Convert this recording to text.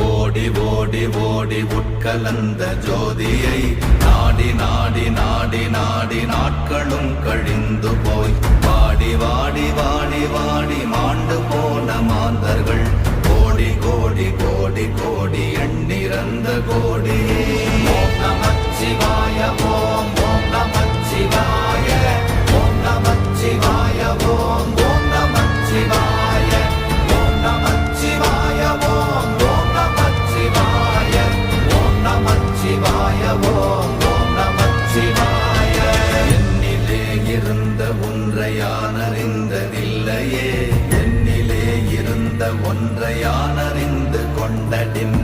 ஓடி ஓடி ஓடி உட்கலந்த ஜோதியை நாடி நாடி நாடி நாடி நாட்களும் கழிந்து போய் வாடி வாடி வாடி வாடி மாண்டு போன மாந்தர்கள் கோடி கோடி கோடி கோடி எண்ணிறந்த கோடி. ஓம் நமச்சிவாய ஓம் ஓம் நமச்சிவாய ஓம் நமச்சிவாய ஓம் ஓம் நமச்சிவாய ஓம் நமச்சிவாய ஓம் ஓம் நமச்சிவாய ஓம் நமச்சிவாய ஓம் ஓம் நமச்சிவாய. என்னிலே இருந்த ஒன்றை யான் அறிந்ததில்லையே, என்னிலே இருந்த ஒன்றை யான் அறிந்து கொண்டடின்